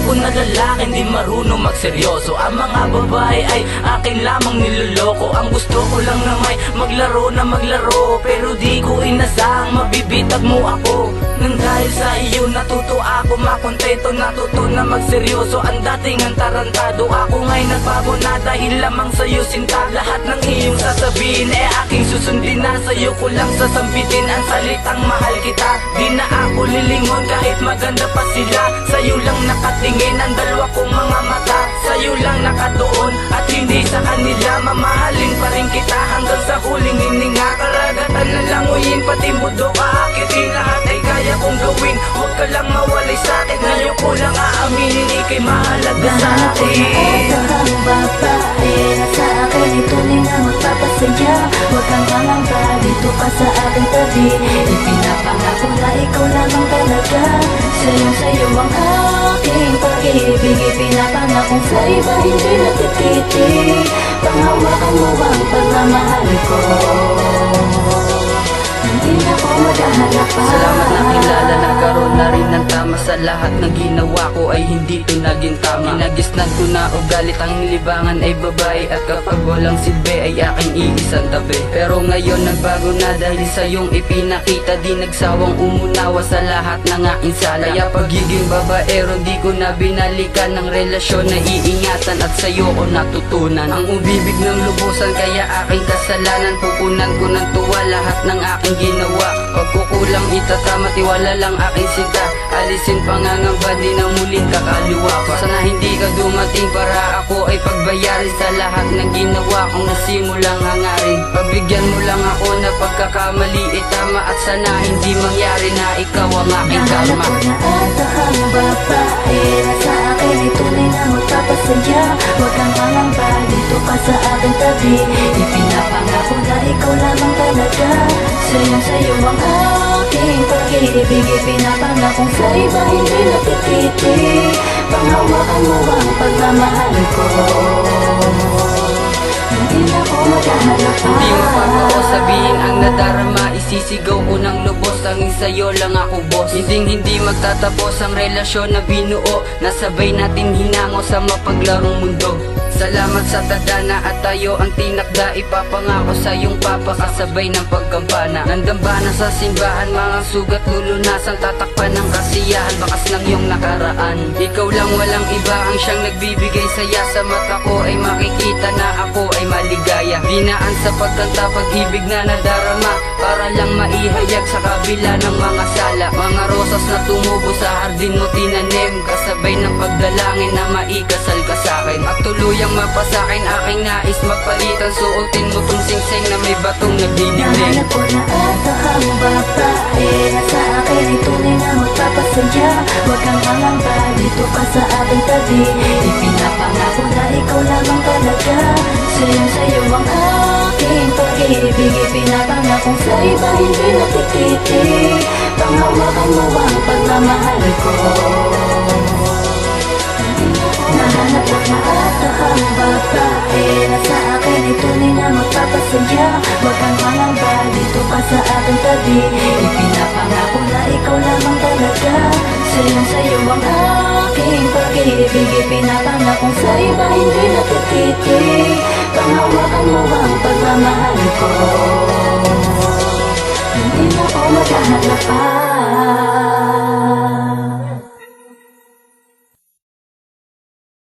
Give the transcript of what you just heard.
ko na lalaki di marunong magseryoso. Ang mga babae ay akin lamang niloloko. Ang gusto ko lang na may maglaro na maglaro, pero di ko inasahang mabibitag mo ako. Nang dahil sa iyo natuto ako makontento, natuto na magseryoso. Ang dating ang tarantado, ako nga'y nagbago na dahil lamang sa'yo sinta. Lahat ng iyong sasabihin aking susundin na. Sa'yo ko lang sasambitin ang salitang mahal kita. Di na ako lilingon kahit maganda pa sila. Sa'yo lang nakatingin ang dalawa kong mga mata. Sa'yo lang nakatuon at hindi sa kanila. Mamahalin pa rin kita hanggang sa huling hininga. Karagatan na languyin pati mundo kaakitin. Lahat ay kaya kong gawin, huwag ka lang mawalay sa'kin. Ngayon ko lang aaminin, ika'y mahalaga sa akin. Ang babae na sa akin ay tunay na magpapasaya. Huwag kang mangamba, dito ka sa aking tabi. Ipinapangako na ikaw lamang talaga. Sa'yo ang aking pag-ibig. Ipinapangakong sa iba hindi natititig. Panghawakan mo ang pagmamahal ko. Hindi na ako maghahanap pa. Salamat na kilala, nagkaroon na rin ng tama. Sa lahat ng ginawa ko ay hindi to naging tama. Ginagisnan ko na ugalit, ang libangan ay babae. At kapag walang silbi ay aking iisang tabi. Pero ngayon nagbago na dahil sa iyong ipinakita. Di nagsawang umunawa sa lahat ng aking sala. Kaya pagiging babaero di ko na binalikan. Ng relasyon na iingatan at sa'yo ko natutunan. Ang umibig ng lubusan kaya aking kasalanan. Pupunan ko ng tuwa lahat ng aking ginawa. Pagkukulang itatama, tiwala lang aking sinta. Alisin pangangamba, di na muling kakaliwa pa. Sana hindi ka dumating para ako ay pagbayarin sa lahat ng ginawa kong nasimulang hangarin. Pagbigyan mo lang ako na pagkakamali itama. At sana hindi mangyari na ikaw ang aking Nahanap karma. ko na ata ang babae na sa akin ay tunay na magpapasaya. Huwag kang mangamba, dito ka sa aking tabi. Ipinapangako na ikaw lamang talaga. Sa'yo ang aking pag-ibig. Ipinapangakong sa iba hindi natititig. Panghawakan mo ang pagmamahal ko. Hindi na ako maghahanap pa. Hindi mo pa ako sabihin ang nadarama. Isisigaw ko ng lubos, tanging sa'yo lang ako boss. Hindi magtatapos ang relasyon na binuo. Nasabay natin hinango sa mapaglarong mundo. Salamat sa tadhana at tayo ang tinakda. Ipapangako sa iyong papakasabay ng pagkampana. Nandambana sa simbahan, mga sugat lulunasan. Tatakpan ng kasiyahan, bakas ng iyong nakaraan. Ikaw lang walang iba ang siyang nagbibigay saya. Sa mata ko ay makikita na ako ay maligaya. Dinaan sa pagkanta, pag-ibig na nadarama. Para lang maihayag sa kabila ng mga sala. Mga rosas na tumubo sa hardin mo tinanim. Kasabay ng pagdalangin na maikasal ka sa'kin. At tuluyang mapasakin aking nais magpalitan. Suotin mo tong singsing na may batong nagdidilig. Nahanap ko na ata ang babae na sa akin ay tunay na magpapasaya. Huwag kang mangamba, dito ka sa aking tabi. Ipinapangako na ikaw lamang talaga. Sa'yo ang aking pag-ibig. Ipinapangakong sa iba hindi natititig. Panghawakan mo ang pagmamahal ko. Nahanap ko na ata ang babae na sa akin ay tunay na magpapasaya. Huwag kang mangamba, dito ka sa aking tabi. Ipinapangako na ikaw lamang talaga. Sa'yo ang aking pag-ibig. Ipinapangakong sa iba hindi natititig. Panghawakan mo ang pagmamahal ko. Hindi na ako maghahanap pa.